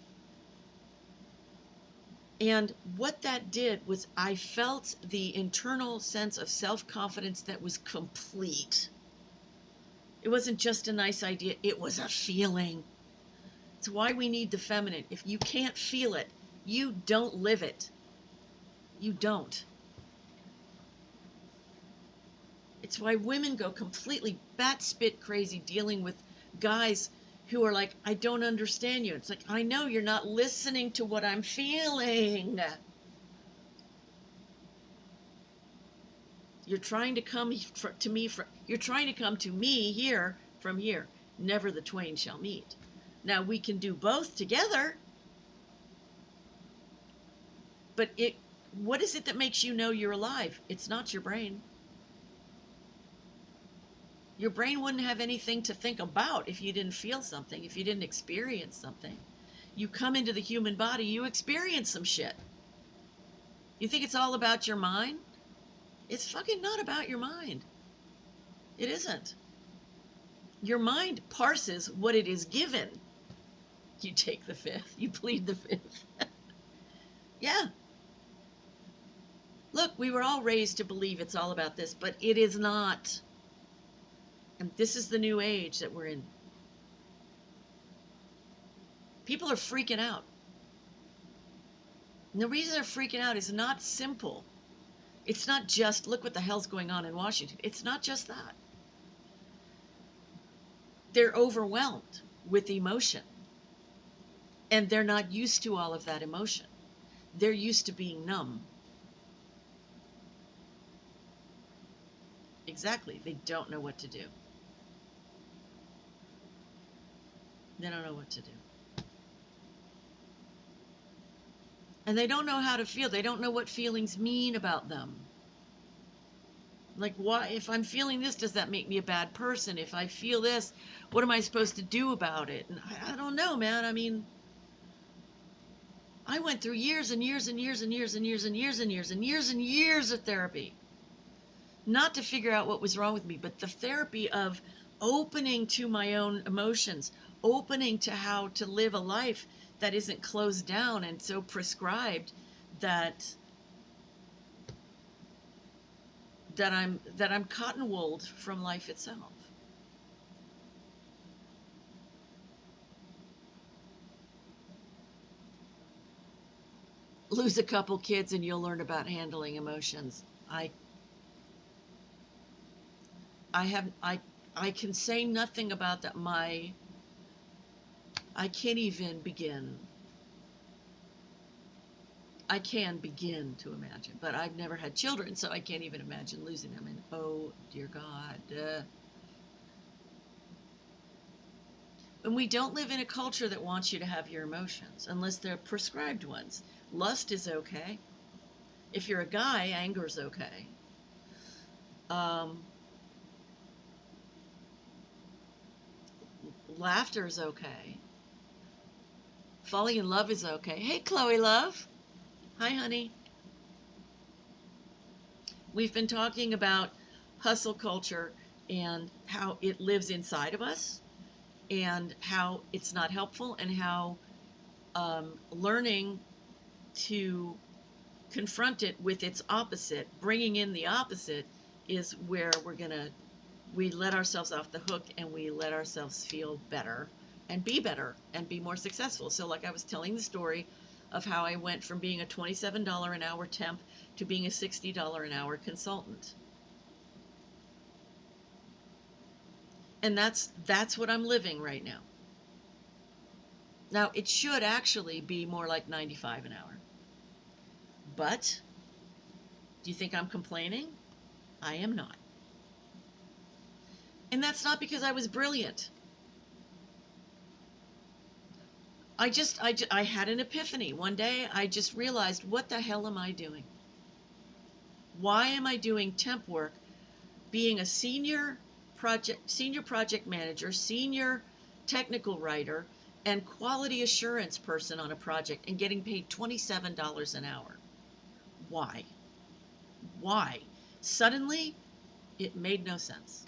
A: And what that did was I felt the internal sense of self-confidence that was complete. It wasn't just a nice idea, it was a feeling. It's why we need the feminine. If you can't feel it, you don't live it. You don't. It's why women go completely bat-spit crazy dealing with guys who are like, I don't understand you. It's like, I know you're not listening to what I'm feeling. You're trying to come to me. You're trying to come to me here from here. Never the twain shall meet. Now we can do both together. But what is it that makes you know you're alive? It's not your brain. Your brain wouldn't have anything to think about if you didn't feel something, if you didn't experience something. You come into the human body, you experience some shit. You think it's all about your mind? It's fucking not about your mind. It isn't. Your mind parses what it is given. You take the fifth. You plead the fifth. Yeah. Look, we were all raised to believe it's all about this, but it is not. And this is the new age that we're in. People are freaking out. And the reason they're freaking out is not simple. It's not just, look what the hell's going on in Washington. It's not just that. They're overwhelmed with emotion. And they're not used to all of that emotion. They're used to being numb. Exactly. They don't know what to do. They don't know what to do. And they don't know how to feel. They don't know what feelings mean about them. Like, why, if I'm feeling this, does that make me a bad person? If I feel this, what am I supposed to do about it? And I don't know, man. I mean, I went through years and years and years and years and years and years and years and years and years of therapy. Not to figure out what was wrong with me, but the therapy of opening to my own emotions, opening to how to live a life that isn't closed down and so prescribed that I'm cottonwooled from life itself. Lose a couple kids and you'll learn about handling emotions. I can say nothing about that. I can't even begin. I can begin to imagine, but I've never had children, so I can't even imagine losing them. And oh, dear God. And we don't live in a culture that wants you to have your emotions, unless they're prescribed ones. Lust is okay. If you're a guy, anger is okay. Laughter is okay. Falling in love is okay. Hey, Chloe, love. Hi, honey. We've been talking about hustle culture and how it lives inside of us and how it's not helpful, and how learning to confront it with its opposite, bringing in the opposite, is where we let ourselves off the hook and we let ourselves feel better and be more successful. So like I was telling the story of how I went from being a $27 an hour temp to being a $60 an hour consultant. And that's what I'm living right now. Now, it should actually be more like 95 an hour. But do you think I'm complaining? I am not. And that's not because I was brilliant. I had an epiphany. One day I just realized, what the hell am I doing? Why am I doing temp work being a senior project manager, senior technical writer, and quality assurance person on a project and getting paid $27 an hour. Why? Why? Suddenly, it made no sense.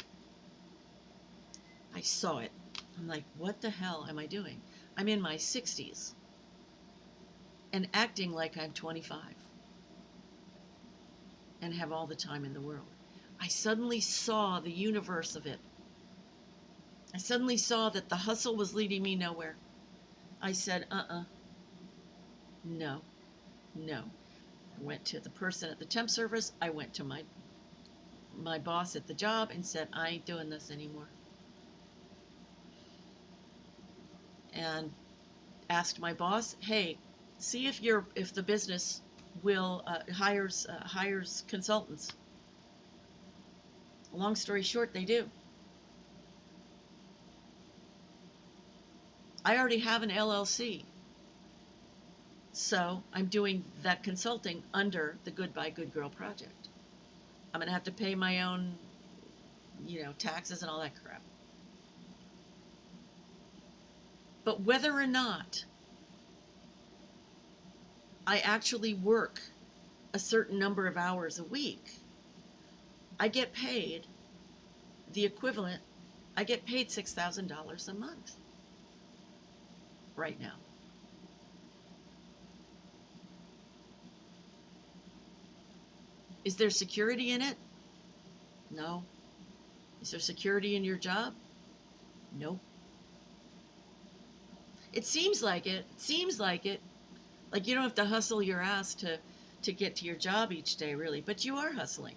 A: I saw it. I'm like, what the hell am I doing? I'm in my 60s and acting like I'm 25 and have all the time in the world. I suddenly saw the universe of it. I suddenly saw that the hustle was leading me nowhere. I said, no, no. I went to the person at the temp service. I went to my boss at the job and said, I ain't doing this anymore. And asked my boss, hey, see if the business will hires consultants. Long story short, they do. I already have an LLC. So I'm doing that consulting under the Goodbye Good Girl project. I'm going to have to pay my own, taxes and all that crap. But whether or not I actually work a certain number of hours a week, I get paid the equivalent. I get paid $6,000 a month right now. Is there security in it? No. Is there security in your job? No. It seems like it. It seems like it. Like you don't have to hustle your ass to get to your job each day, really. But you are hustling.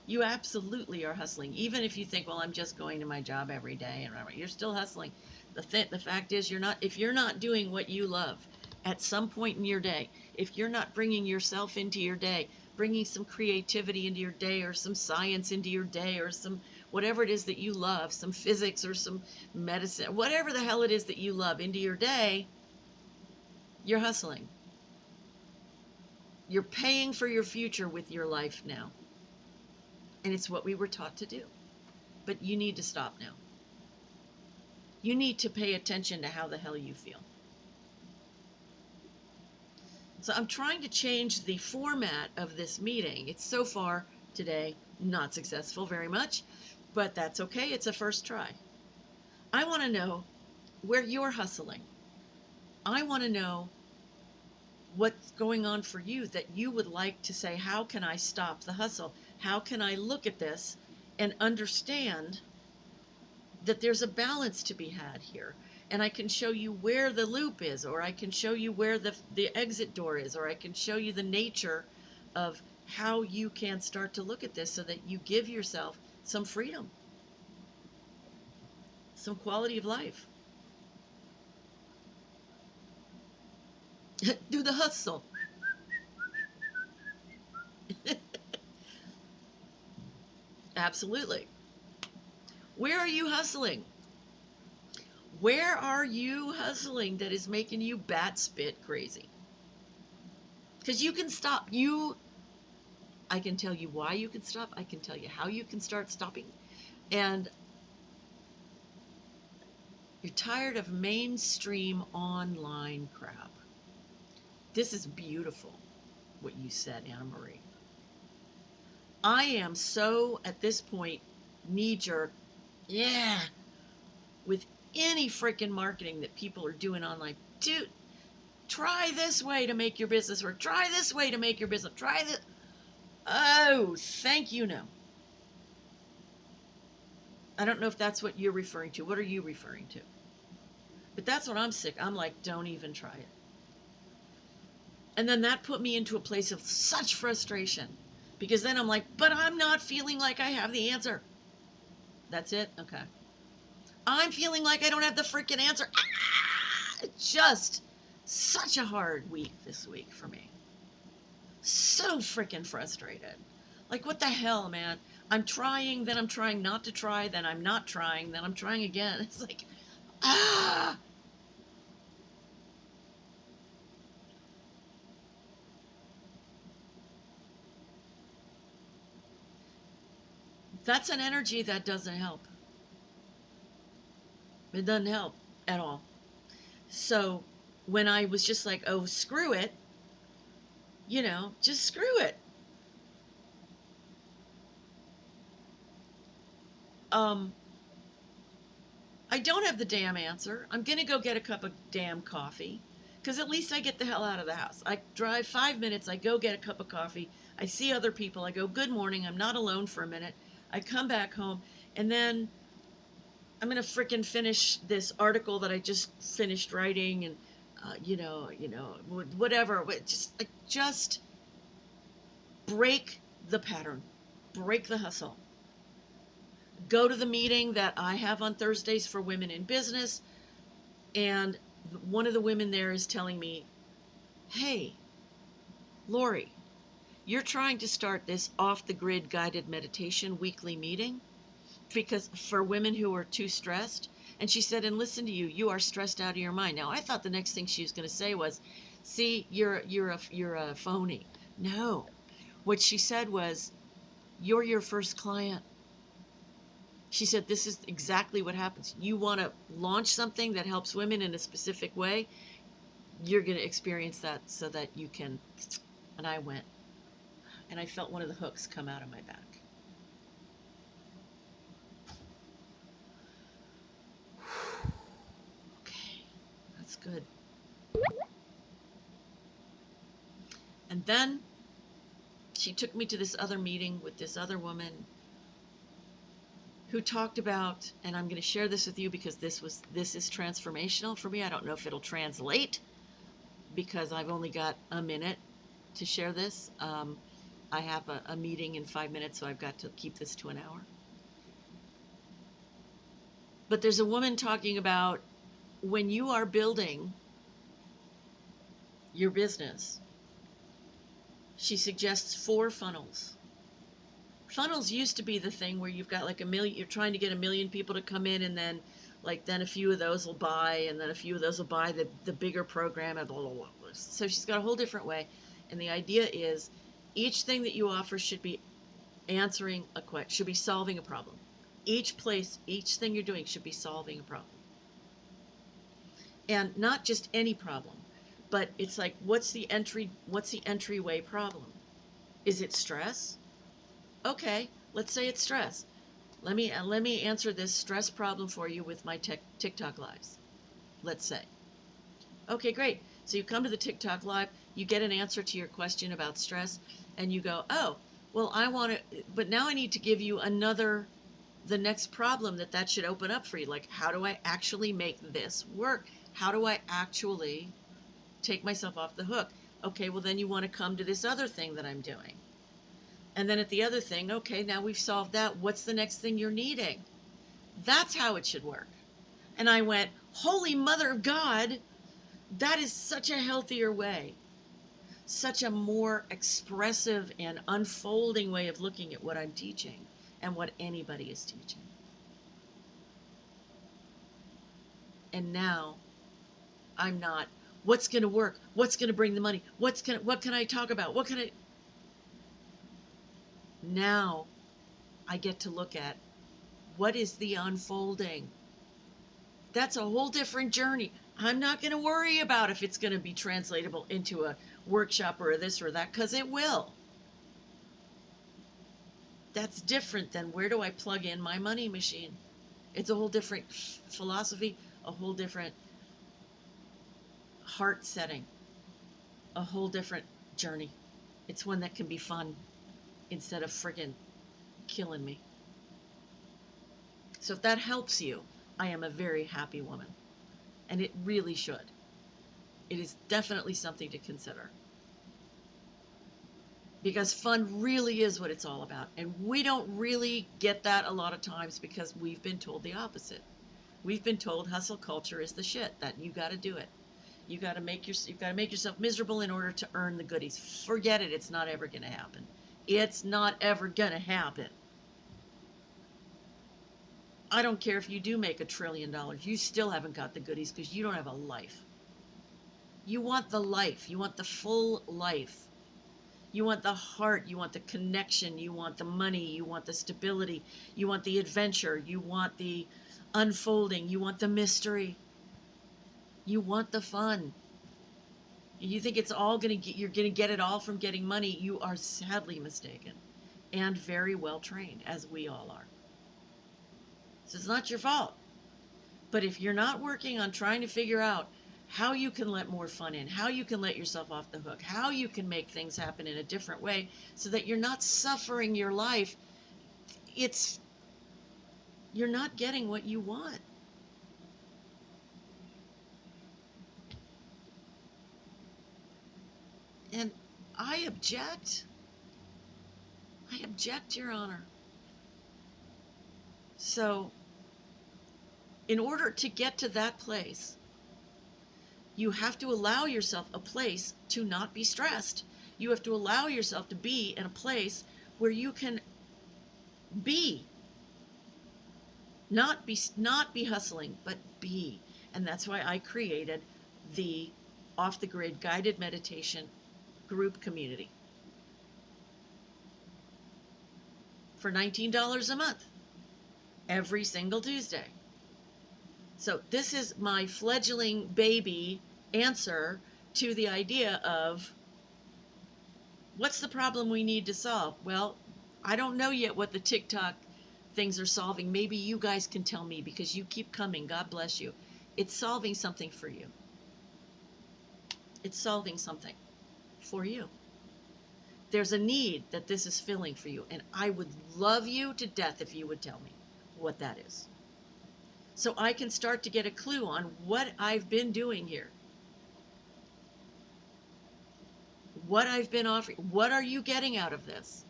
A: You absolutely are hustling. Even if you think, well, I'm just going to my job every day, and you're still hustling. The fact is, if you're not doing what you love at some point in your day, if you're not bringing yourself into your day, bringing some creativity into your day, or some science into your day, or some whatever it is that you love, some physics or some medicine, whatever the hell it is that you love into your day, you're hustling. You're paying for your future with your life now. And it's what we were taught to do. But you need to stop now. You need to pay attention to how the hell you feel. So I'm trying to change the format of this meeting. It's so far today not successful very much, but that's okay. It's a first try. I want to know where you're hustling. I want to know what's going on for you that you would like to say, how can I stop the hustle? How can I look at this and understand that there's a balance to be had here? And I can show you where the loop is, or I can show you where the exit door is, or I can show you the nature of how you can start to look at this so that you give yourself some freedom, some quality of life. Do the hustle. Absolutely. Where are you hustling? Where are you hustling that is making you bat spit crazy? Because you can stop. I can tell you why you can stop. I can tell you how you can start stopping. And you're tired of mainstream online crap. This is beautiful, what you said, Anna Marie. I am so, at this point, knee-jerk, with any freaking marketing that people are doing online. Dude, try this way to make your business work. Try this way to make your business. Try this. Oh, thank you, no. I don't know if that's what you're referring to. What are you referring to? But that's what I'm sick. I'm like, don't even try it. And then that put me into a place of such frustration. Because then I'm like, but I'm not feeling like I have the answer. That's it? Okay. I'm feeling like I don't have the freaking answer. Just such a hard week this week for me. So freaking frustrated. Like, what the hell, man? I'm trying, then I'm trying not to try, then I'm not trying, then I'm trying again. It's like, That's an energy that doesn't help. It doesn't help at all. So when I was just like, oh, screw it, just screw it. Um, I don't have the damn answer. I'm going to go get a cup of damn coffee because at least I get the hell out of the house. I drive 5 minutes, I go get a cup of coffee, I see other people, I go, good morning, I'm not alone for a minute. I come back home, and then I'm going to frickin' finish this article that I just finished writing, and, whatever. Just break the pattern, break the hustle. Go to the meeting that I have on Thursdays for women in business, and one of the women there is telling me, hey, Lori, you're trying to start this off-the-grid guided meditation weekly meeting because for women who are too stressed. And she said, and listen to you, you are stressed out of your mind. Now, I thought the next thing she was going to say was, see, you're a phony. No. What she said was, you're your first client. She said, this is exactly what happens. You want to launch something that helps women in a specific way, you're going to experience that so that you can. And I went, and I felt one of the hooks come out of my back. Okay, that's good. And then she took me to this other meeting with this other woman who talked about, and I'm going to share this with you because this is transformational for me. I don't know if it'll translate because I've only got a minute to share this. I have a meeting in 5 minutes, so I've got to keep this to an hour. But there's a woman talking about when you are building your business, she suggests 4 funnels. Funnels used to be the thing where you've got like you're trying to get 1 million people to come in, and then a few of those will buy, and then a few of those will buy the bigger program, and blah, blah, blah. So she's got a whole different way. And the idea is each thing that you offer should be should be solving a problem. Each thing you're doing should be solving a problem. And not just any problem, but it's like, what's the entryway problem? Is it stress? Okay, let's say it's stress. Let me answer this stress problem for you with my TikTok lives. Let's say. Okay, great. So you come to the TikTok live, you get an answer to your question about stress, and you go, oh, well, I want to, but now I need to give you the next problem that should open up for you. Like, how do I actually make this work? How do I actually take myself off the hook? Okay, well, then you want to come to this other thing that I'm doing. And then at the other thing, okay, now we've solved that. What's the next thing you're needing? That's how it should work. And I went, holy mother of God, that is such a healthier way, such a more expressive and unfolding way of looking at what I'm teaching and what anybody is teaching. And now I'm not, what's going to work? What's going to bring the money? What can I talk about? Now I get to look at what is the unfolding. That's a whole different journey. I'm not going to worry about if it's going to be translatable into a workshop or this or that, because it will. That's different than where do I plug in my money machine. It's a whole different philosophy, a whole different heart setting, a whole different journey. It's one that can be fun instead of friggin' killing me. So if that helps you, I am a very happy woman. And it really should. It is definitely something to consider. Because fun really is what it's all about. And we don't really get that a lot of times because we've been told the opposite. We've been told hustle culture is the shit, that you got to do it. You've got to make yourself miserable in order to earn the goodies. Forget it. It's not ever going to happen. It's not ever going to happen. I don't care if you do make $1 trillion. You still haven't got the goodies because you don't have a life. You want the life. You want the full life. You want the heart, you want the connection, you want the money, you want the stability, you want the adventure, you want the unfolding, you want the mystery, you want the fun. You think it's all going to get, you're going to get it all from getting money. You are sadly mistaken and very well trained, as we all are. So it's not your fault. But if you're not working on trying to figure out how you can let more fun in, how you can let yourself off the hook, how you can make things happen in a different way so that you're not suffering your life, you're not getting what you want. And I object, Your Honor. So, in order to get to that place, you have to allow yourself a place to not be stressed. You have to allow yourself to be in a place where you can be, not be hustling, but be. And that's why I created the Off the Grid guided meditation group community for $19 a month every single Tuesday. So this is my fledgling baby answer to the idea of what's the problem we need to solve? Well, I don't know yet what the TikTok things are solving. Maybe you guys can tell me because you keep coming. God bless you. It's solving something for you. It's solving something for you. There's a need that this is filling for you, and I would love you to death if you would tell me what that is. So I can start to get a clue on what I've been doing here. What I've been offering. What are you getting out of this?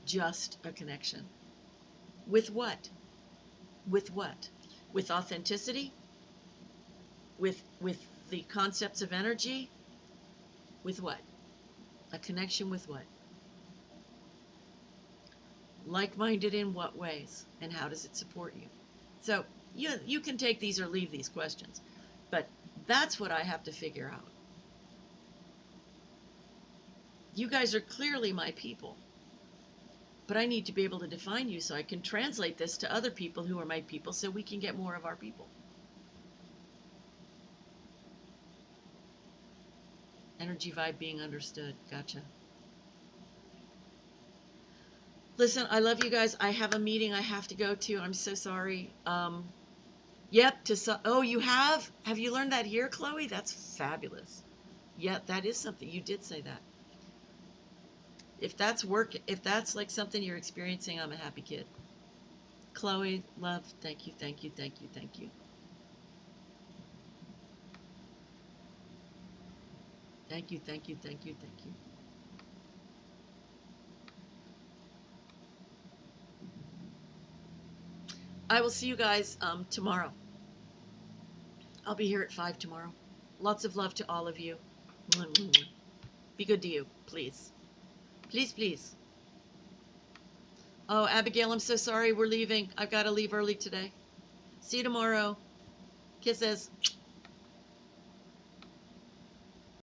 A: Just a connection. With what? With what? With authenticity? With the concepts of energy? With what? A connection with what? Like-minded in what ways? And how does it support you? So you can take these or leave these questions, but that's what I have to figure out. You guys are clearly my people, but I need to be able to define you so I can translate this to other people who are my people so we can get more of our people. Energy vibe being understood. Gotcha. Listen, I love you guys. I have a meeting I have to go to. I'm so sorry. Yep. Oh, you have? Have you learned that here, Chloe? That's fabulous. Yeah, that is something. You did say that. If that's like something you're experiencing, I'm a happy kid. Chloe, love, thank you, thank you, thank you, thank you. Thank you, thank you, thank you, thank you. I will see you guys tomorrow. I'll be here at 5 tomorrow. Lots of love to all of you. Be good to you, please. Please, please. Oh, Abigail, I'm so sorry. We're leaving. I've got to leave early today. See you tomorrow. Kisses.